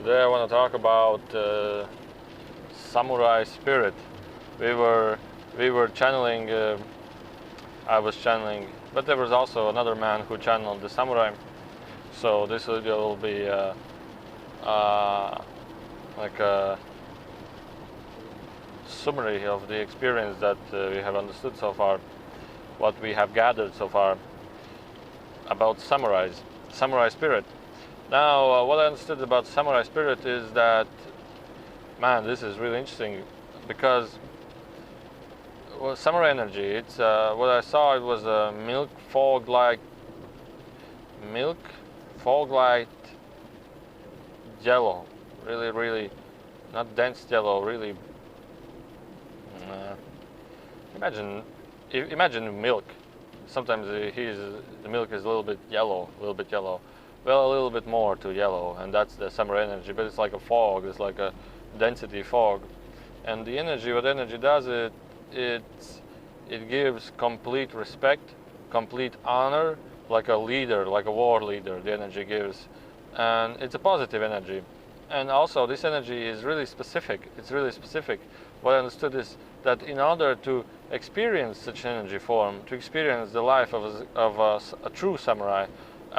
Today I want to talk about samurai spirit. We were channeling. I was channeling, but there was also another man who channeled the samurai. So this video will be like a summary of the experience that we have understood so far, what we have gathered so far about samurai spirit. Now, what I understood about samurai spirit is that, man, this is really interesting because samurai energy. It's what I saw. It was a milk fog light yellow, really not dense yellow. Really, imagine milk. Sometimes the milk is a little bit yellow. Well, a little bit more to yellow, and that's the samurai energy. But it's like a fog. It's like a density fog, and the energy. What energy does, it gives complete respect, complete honor, like a leader, like a war leader. The energy gives, and it's a positive energy. And also, this energy is really specific. It's really specific. What I understood is that in order to experience such energy form, to experience the life of a true samurai,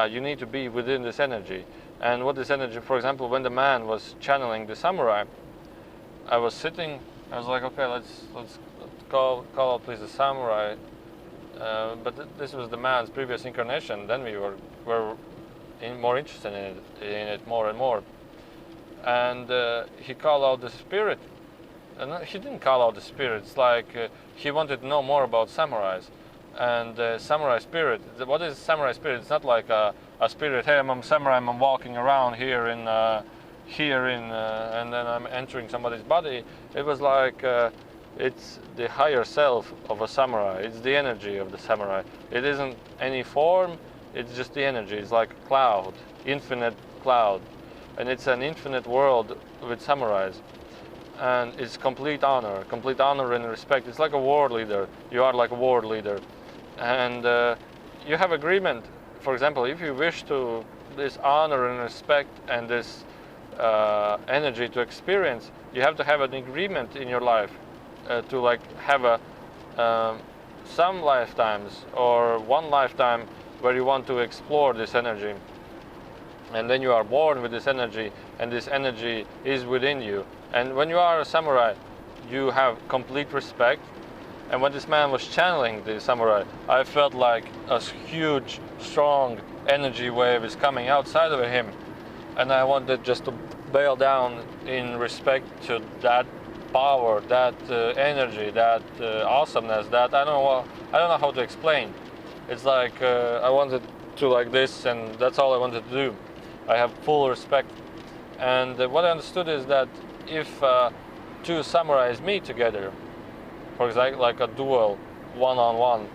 you need to be within this energy. And what this energy, for example, when the man was channeling the samurai, I was sitting. I was like, okay, let's call out please the samurai. But this was the man's previous incarnation. Then we were more interested in it more and more. And he called out the spirit. And he didn't call out the spirit. It's like he wanted to know more about samurais. And samurai spirit. What is samurai spirit? It's not like a spirit. Hey, I'm a samurai. I'm walking around here and then I'm entering somebody's body. It was like it's the higher self of a samurai. It's the energy of the samurai. It isn't any form. It's just the energy. It's like a cloud, infinite cloud, and it's an infinite world with samurais. And it's complete honor and respect. It's like a war leader. You are like a war leader, and you have agreement. For example, if you wish to this honor and respect and this energy to experience, you have to have an agreement in your life to like have some lifetimes or one lifetime where you want to explore this energy. And then you are born with this energy, and this energy is within you. And when you are a samurai, you have complete respect. And when this man was channeling the samurai, I felt like a huge, strong energy wave is coming outside of him. And I wanted just to bow down in respect to that power, that energy, that awesomeness. That I don't know how to explain. It's like I wanted to like this, and that's all I wanted to do. I have full respect. And what I understood is that if two samurais meet together, for example, like a duel, one-on-one,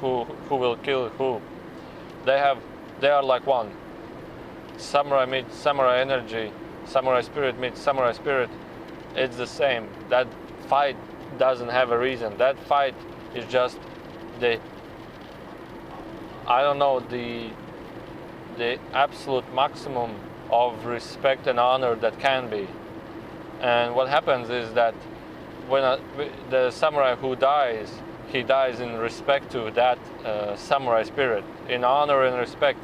who will kill who? They are like one. Samurai meets samurai energy, samurai spirit meets samurai spirit. It's the same. That fight doesn't have a reason. That fight is just the absolute maximum of respect and honor that can be. And what happens is that when the samurai who dies, he dies in respect to that samurai spirit, in honor and respect.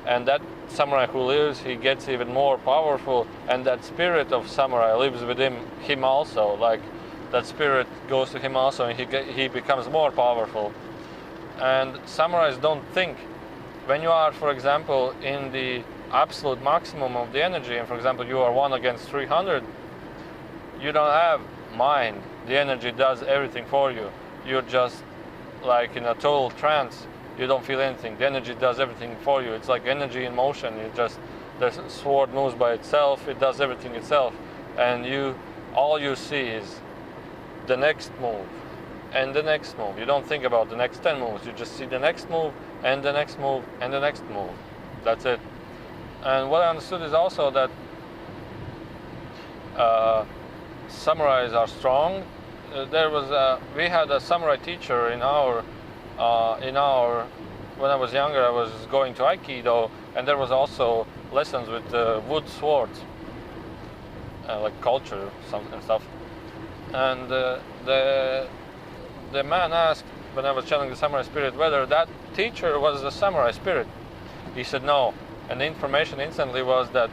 And that samurai who lives, he gets even more powerful, and that spirit of samurai lives with him also. Like that spirit goes to him also, and he becomes more powerful. And samurais don't think. When you are, for example, in the absolute maximum of the energy, and for example you are 1 against 300, you don't have mind. The energy does everything for you. You're just like in a total trance. You don't feel anything. The energy does everything for you. It's like energy in motion. The sword moves by itself. It does everything itself, and all you see is the next move and the next move. You don't think about the next 10 moves. You just see the next move and the next move and the next move. That's it. And what I understood is also that samurais are strong. We had a samurai teacher in our when I was younger. I was going to Aikido, and there was also lessons with wood swords, like culture and stuff. And the man asked, when I was channeling the samurai spirit, whether that teacher was the samurai spirit. He said no, and the information instantly was that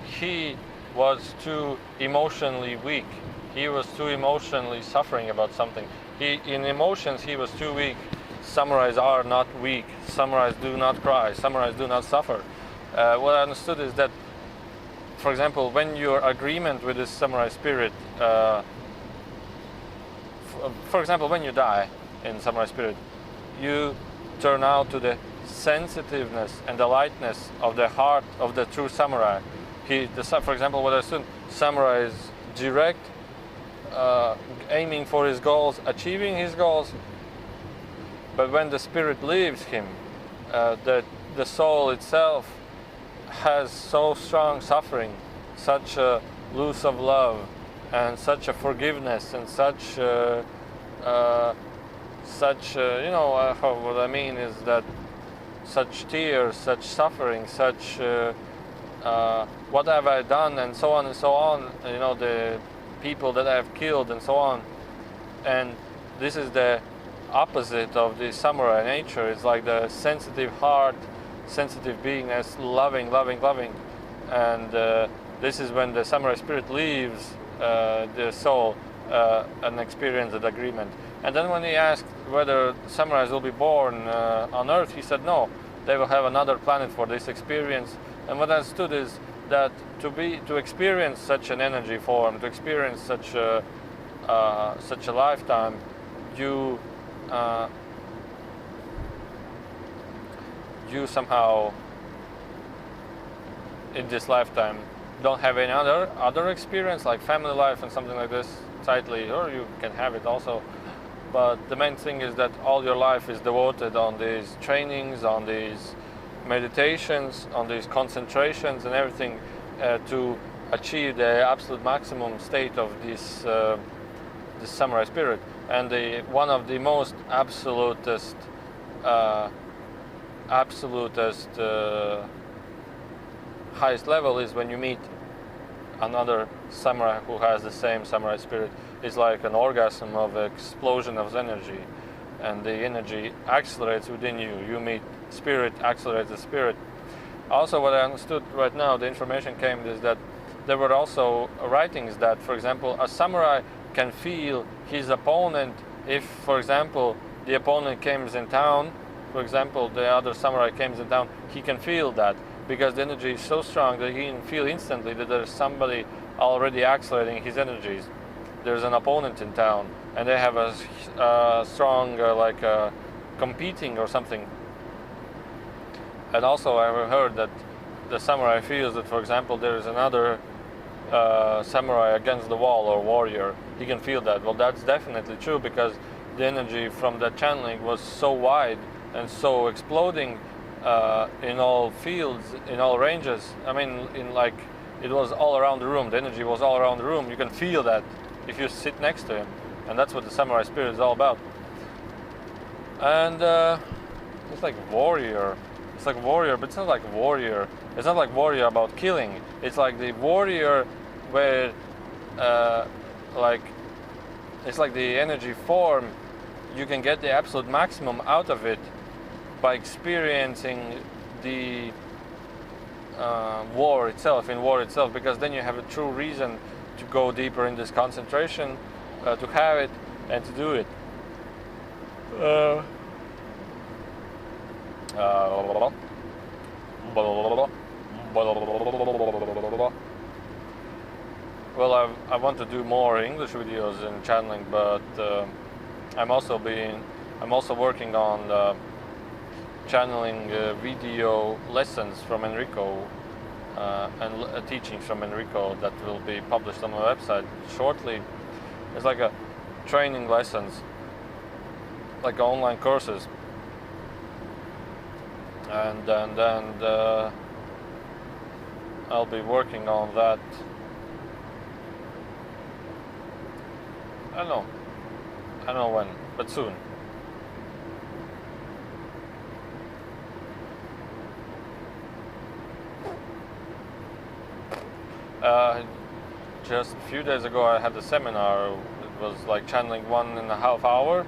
he was too emotionally weak. He was too emotionally suffering about something. In emotions, he was too weak. Samurais are not weak. Samurais do not cry. Samurais do not suffer. What I understood is that, for example, when your agreement with this samurai spirit, for example, when you die in samurai spirit, you turn out to the sensitiveness and the lightness of the heart of the true samurai. For example, what I said, samurai is direct, aiming for his goals, achieving his goals. But when the spirit leaves him, the soul itself has so strong suffering, such a loss of love, and such a forgiveness, and such what I mean is that such tears, such suffering, such what have I done, and so on and so on, the people that I have killed and so on. And this is the opposite of the samurai nature. It's like the sensitive heart, sensitive beingness, loving. And this is when the samurai spirit leaves the soul and experiences that agreement. And then when he asked whether samurais will be born on Earth, he said no, they will have another planet for this experience. And what I understood is that to experience such an energy form, to experience such a lifetime, you somehow in this lifetime don't have any other experience like family life and something like this tightly, or you can have it also. But the main thing is that all your life is devoted on these trainings, on these meditations, on these concentrations and everything to achieve the absolute maximum state of this samurai spirit. And one of the most absolutist highest level is when you meet another samurai who has the same samurai spirit. It's like an orgasm of explosion of energy, and the energy accelerates within you. You meet spirit, accelerates the spirit. Also, what I understood right now, the information came is that there were also writings that, for example, a samurai can feel his opponent if, for example, the opponent comes in town. For example, the other samurai comes in town, he can feel that because the energy is so strong that he can feel instantly that there's somebody already accelerating his energies. There's an opponent in town, and they have a strong, competing or something. And also, I heard that the samurai feels that, for example, there is another samurai against the wall or warrior. He can feel that. Well, that's definitely true because the energy from that channeling was so wide and so exploding in all fields, in all ranges. I mean, it was all around the room. The energy was all around the room. You can feel that if you sit next to him, and that's what the samurai spirit is all about. And it's like warrior. It's like warrior, but it's not like warrior. It's not like warrior about killing. It's like the warrior where, it's like the energy form. You can get the absolute maximum out of it by experiencing the war itself, because then you have a true reason to go deeper in this concentration, to have it and to do it. Well, I want to do more English videos in channeling, but I'm also working on channeling video lessons from Enrico and teachings from Enrico that will be published on my website shortly. It's like a training lessons, like online courses, and I'll be working on that. I don't know when, but soon. Just a few days ago I had a seminar. It was like channeling 1.5 hour,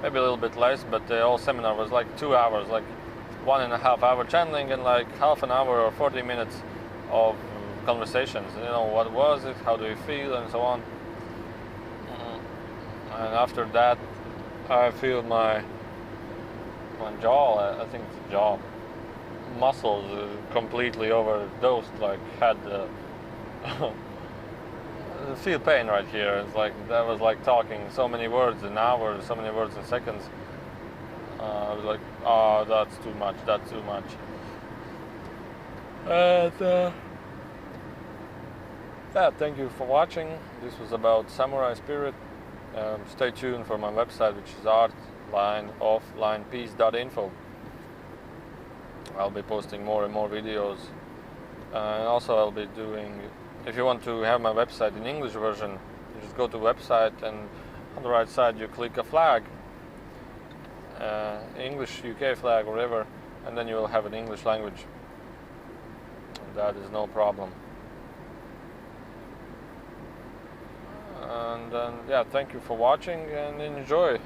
maybe a little bit less, but the whole seminar was like 2 hours, like 1.5 hour channeling and like half an hour or 40 minutes of conversations. You know, what was it, how do you feel, and so on. And after that I feel my jaw, I think it's the jaw muscles completely overdosed, like had feel pain right here. It's like that was like talking so many words an hour, so many words in seconds. I was like, oh, that's too much, that's too much. And yeah, thank you for watching. This was about Samurai Spirit. Stay tuned for my website, which is artlineofflinepeace.info. I'll be posting more and more videos, and also I'll be doing, if you want to have my website in English version, you just go to website and on the right side you click a flag, English, UK flag, whatever, and then you will have an English language. That is no problem. And then, yeah, thank you for watching and enjoy.